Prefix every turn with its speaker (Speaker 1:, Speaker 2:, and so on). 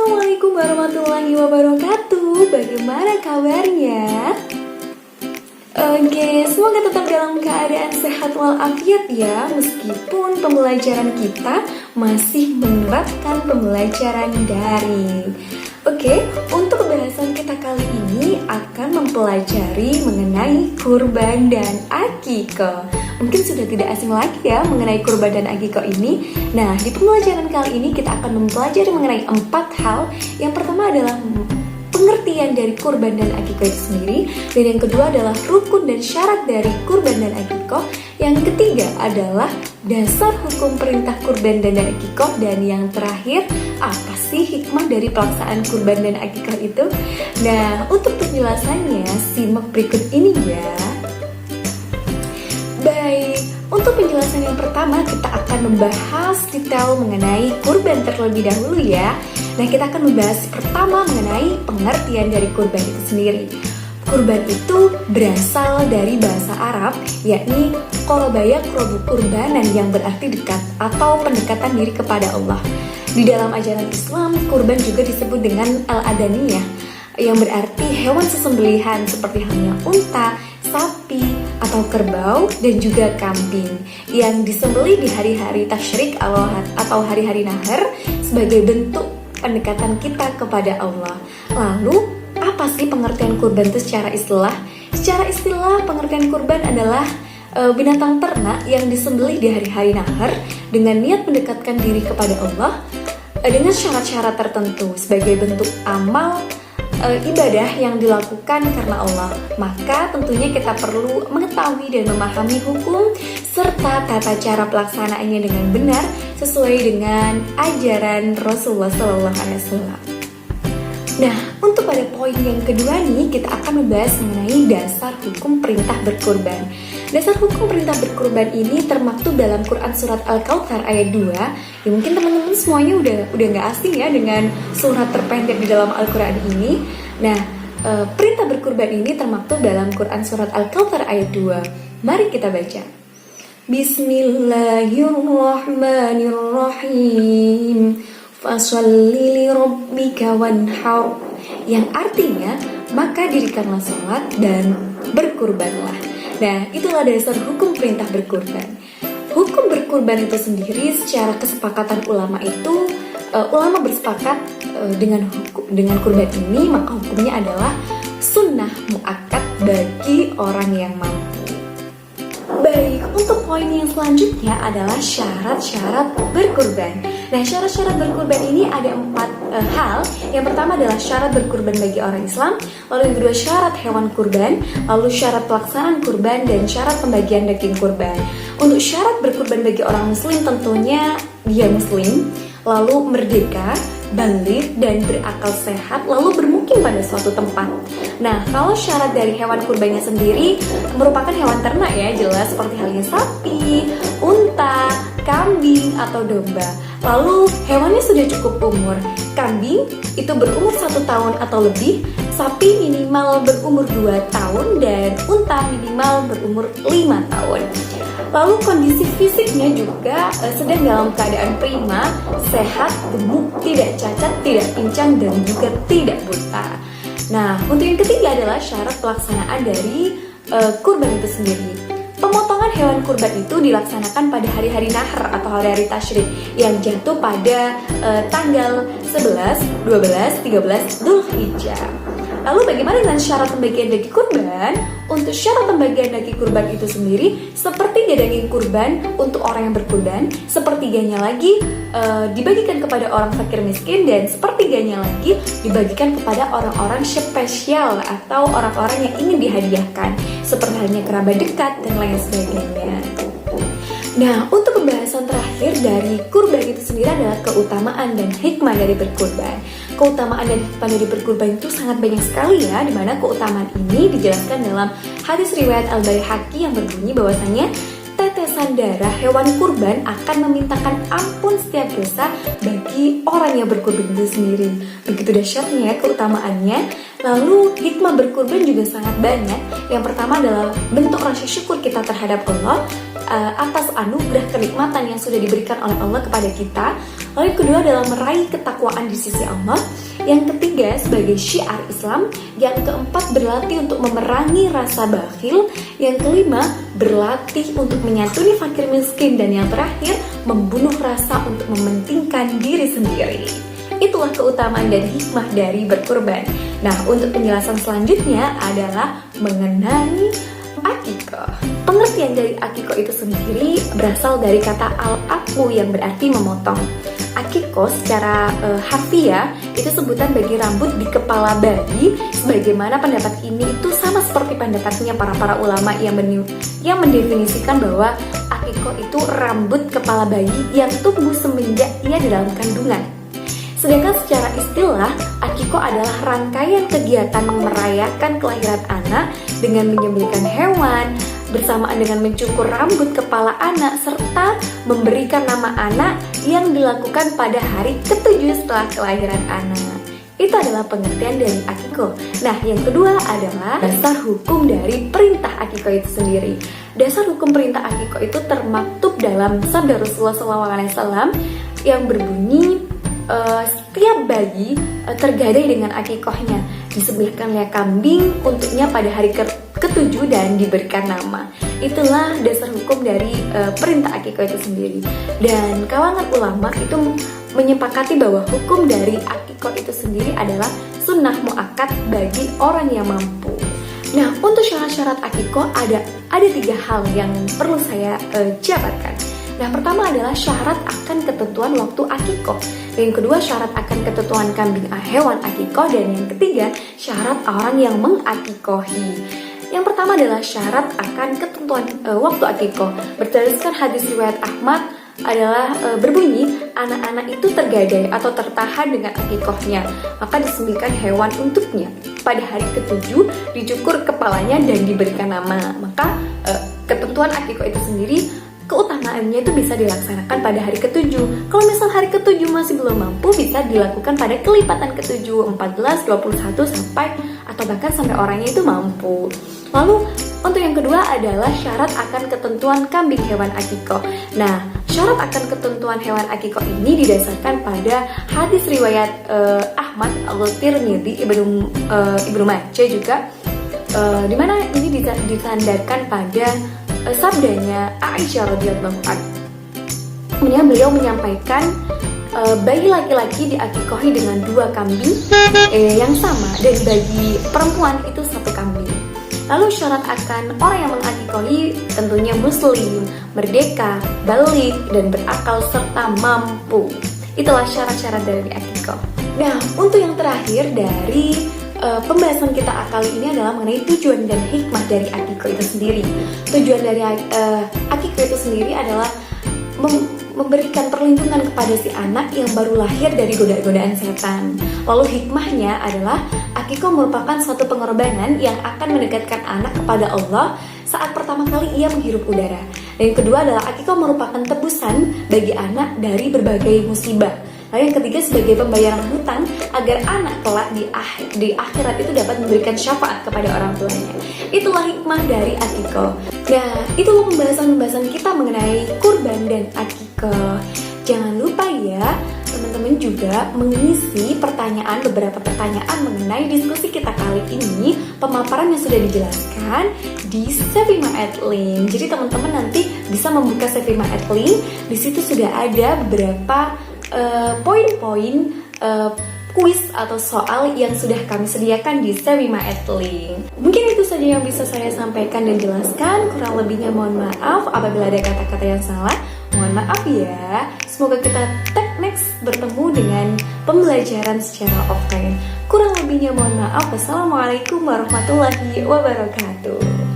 Speaker 1: Assalamualaikum warahmatullahi wabarakatuh. Bagaimana kabarnya? Oke, semoga tetap dalam keadaan sehat walafiat ya. Meskipun pembelajaran kita masih menerapkan pembelajaran daring. Oke, untuk pembahasan kita kali ini akan mempelajari mengenai kurban dan akikah. Mungkin sudah tidak asing lagi ya mengenai kurban dan akikah ini. Nah, di pembelajaran kali ini kita akan mempelajari mengenai 4 hal. Yang pertama adalah pengertian dari kurban dan akikah itu sendiri, dan yang kedua adalah rukun dan syarat dari kurban dan akikah, yang ketiga adalah dasar hukum perintah kurban dan akikah, dan yang terakhir apa sih hikmah dari pelaksanaan kurban dan akikah itu. Nah, untuk penjelasannya simak berikut ini ya. Baik, untuk penjelasan yang pertama kita akan membahas detail mengenai kurban terlebih dahulu ya. Nah, kita akan membahas pertama mengenai pengertian dari kurban itu sendiri. Kurban itu berasal dari bahasa Arab, yakni qorobaya kurbanan, yang berarti dekat atau pendekatan diri kepada Allah. Di dalam ajaran Islam, kurban juga disebut dengan al-adaniyah, yang berarti hewan sesembelihan seperti halnya unta, sapi, atau kerbau, dan juga kambing yang disembelih di hari-hari tasyrik atau hari-hari nahar sebagai bentuk pendekatan kita kepada Allah. Lalu, apa sih pengertian kurban itu secara istilah? Secara istilah, pengertian kurban adalah binatang ternak yang disembelih di hari-hari nahar dengan niat mendekatkan diri kepada Allah dengan syarat-syarat tertentu sebagai bentuk amal ibadah yang dilakukan karena Allah. Maka tentunya kita perlu mengetahui dan memahami hukum serta tata cara pelaksanaannya dengan benar sesuai dengan ajaran Rasulullah SAW. Nah, untuk pada poin yang kedua nih, kita akan membahas mengenai dasar hukum perintah berkurban. Dasar hukum perintah berkurban ini termaktub dalam Quran Surat Al-Kautsar ayat 2. Ya, mungkin teman-teman semuanya udah gak asing ya dengan surat terpendek di dalam Al-Quran ini. Nah, perintah berkurban ini termaktub dalam Quran Surat Al-Kautsar ayat 2. Mari kita baca. Bismillahirrahmanirrahim. Fasholli li rabbika wanhar, yang artinya maka dirikanlah sholat dan berkurbanlah. Nah, itulah dasar hukum perintah berkurban. Hukum berkurban itu sendiri secara kesepakatan ulama itu ulama bersepakat dengan kurban ini, maka hukumnya adalah sunnah muakkad bagi orang yang mampu. Baik, untuk poin yang selanjutnya adalah syarat-syarat berkurban. Nah, syarat-syarat berkurban ini ada 4 hal. Yang pertama adalah syarat berkurban bagi orang Islam, lalu yang kedua syarat hewan kurban, lalu syarat pelaksanaan kurban, dan syarat pembagian daging kurban. Untuk syarat berkurban bagi orang Muslim tentunya dia Muslim, lalu merdeka, baligh, dan berakal sehat, lalu bermukim pada suatu tempat. Nah, kalau syarat dari hewan kurbannya sendiri merupakan hewan ternak ya, jelas seperti halnya sapi, unta, kambing, atau domba. Lalu hewannya sudah cukup umur. Kambing itu berumur 1 tahun atau lebih, sapi minimal berumur 2 tahun, dan unta minimal berumur 5 tahun. Lalu kondisi fisiknya juga sedang dalam keadaan prima, sehat, gemuk, tidak cacat, tidak pincang, dan juga tidak buta. Nah, untuk yang ketiga adalah syarat pelaksanaan dari kurban itu sendiri. Pemotongan hewan kurban itu dilaksanakan pada hari-hari nahar atau hari-hari tasyrik yang jatuh pada tanggal 11, 12, 13 Dzulhijjah. Lalu bagaimana dengan syarat pembagian daging kurban? Untuk syarat pembagian daging kurban itu sendiri, sepertiga daging kurban untuk orang yang berkurban, sepertiganya lagi dibagikan kepada orang fakir miskin, dan sepertiganya lagi dibagikan kepada orang-orang spesial atau orang-orang yang ingin dihadiahkan, seperti halnya kerabat dekat dan lain sebagainya. Nah, untuk pembahasan terakhir dari kurban itu sendiri adalah keutamaan dan hikmah dari berkurban. Keutamaan dan hikmah dari berkurban itu sangat banyak sekali ya, di mana keutamaan ini dijelaskan dalam hadis riwayat Al-Baihaqi yang berbunyi bahwasanya petesan darah hewan kurban akan memintakan ampun setiap dosa bagi orang yang berkurban itu sendiri. Begitu dahsyatnya keutamaannya. Lalu hikmah berkurban juga sangat banyak. Yang pertama adalah bentuk rasa syukur kita terhadap Allah atas anugerah kenikmatan yang sudah diberikan oleh Allah kepada kita. Lalu yang kedua adalah meraih ketakwaan di sisi Allah. Yang ketiga sebagai syiar Islam. Yang keempat berlatih untuk memerangi rasa bakhil. Yang kelima berlatih untuk menyantuni fakir miskin. Dan yang terakhir membunuh rasa untuk mementingkan diri sendiri. Itulah keutamaan dan hikmah dari berkurban. Nah, untuk penjelasan selanjutnya adalah mengenai akikah. Pengertian dari akikah itu sendiri berasal dari kata al-afu yang berarti memotong. Akikah secara harfiah itu sebutan bagi rambut di kepala bayi. Sebagaimana pendapat ini itu sama seperti pendapatnya para ulama yang mendefinisikan bahwa akikah itu rambut kepala bayi yang tumbuh semenjak ia di dalam kandungan. Sedangkan secara istilah, akikah adalah rangkaian kegiatan merayakan kelahiran anak dengan menyembelihkan hewan, bersamaan dengan mencukur rambut kepala anak, serta memberikan nama anak yang dilakukan pada hari ke-7 setelah kelahiran anak. Itu adalah pengertian dari akikah. Nah, yang kedua adalah dasar hukum dari perintah akikah itu sendiri. Dasar hukum perintah akikah itu termaktub dalam sabda Rasulullah SAW yang berbunyi, setiap bayi tergadai dengan akikahnya, disembelihkanlah kambing untuknya pada hari ke-7 dan diberikan nama. Itulah dasar hukum dari perintah akikah itu sendiri. Dan kalangan ulama itu menyepakati bahwa hukum dari akikah itu sendiri adalah sunnah muakkad bagi orang yang mampu. Nah, untuk syarat-syarat akikah ada 3 hal yang perlu saya jabarkan. Nah, pertama adalah syarat akan ketentuan waktu akikah. Yang kedua, syarat akan ketentuan kambing hewan akikah. Dan yang ketiga, syarat orang yang mengakikahi. Yang pertama adalah syarat akan ketentuan waktu akikah. Berdasarkan hadis riwayat Ahmad adalah berbunyi, anak-anak itu tergadai atau tertahan dengan akikahnya, maka disembelihkan hewan untuknya. Pada hari ke-7 dicukur kepalanya dan diberikan nama. Maka ketentuan akikah itu sendiri keutamaannya itu bisa dilaksanakan pada hari ke-7. Kalau misal hari ke-7 masih belum mampu, bisa dilakukan pada kelipatan ke-7, 14, 21 sampai atau bahkan sampai orangnya itu mampu. Lalu untuk yang kedua adalah syarat akan ketentuan kambing hewan akikah. Nah, syarat akan ketentuan hewan akikah ini didasarkan pada hadis riwayat Ahmad, Al-Tirmidzi, Ibnu Majah juga, di mana ini disandarkan pada sabdanya Aisyah radhiyallahu anha. Beliau menyampaikan bayi laki-laki diakikahi dengan 2 kambing yang sama, dan bagi perempuan itu 1 kambing. Lalu syarat akan orang yang mengakikahi tentunya muslim, merdeka, baligh, dan berakal serta mampu. Itulah syarat-syarat dari akikah. Nah, untuk yang terakhir dari pembahasan kita kali ini adalah mengenai tujuan dan hikmah dari akikah itu sendiri. Tujuan dari akikah itu sendiri adalah memberikan perlindungan kepada si anak yang baru lahir dari godaan setan. Lalu hikmahnya adalah akikah merupakan suatu pengorbanan yang akan mendekatkan anak kepada Allah saat pertama kali ia menghirup udara. Dan yang kedua adalah akikah merupakan tebusan bagi anak dari berbagai musibah. Lalu yang ketiga sebagai pembayaran hutang agar anak kelak di akhirat itu dapat memberikan syafaat kepada orang tuanya. Itulah hikmah dari akikah. Nah, itulah pembahasan kita mengenai kurban dan akikah. Jangan lupa ya, teman-teman juga mengisi beberapa pertanyaan mengenai diskusi kita kali ini. Pemaparan yang sudah dijelaskan di Sevima Link. Jadi teman-teman nanti bisa membuka Sevima Link. Di situ sudah ada beberapa poin-poin kuis atau soal yang sudah kami sediakan di Sevima Link. Mungkin itu saja yang bisa saya sampaikan dan jelaskan. Kurang lebihnya mohon maaf apabila ada kata-kata yang salah. Mohon maaf ya. Semoga kita next bertemu dengan pembelajaran secara offline. Kurang lebihnya mohon maaf. Wassalamualaikum warahmatullahi wabarakatuh.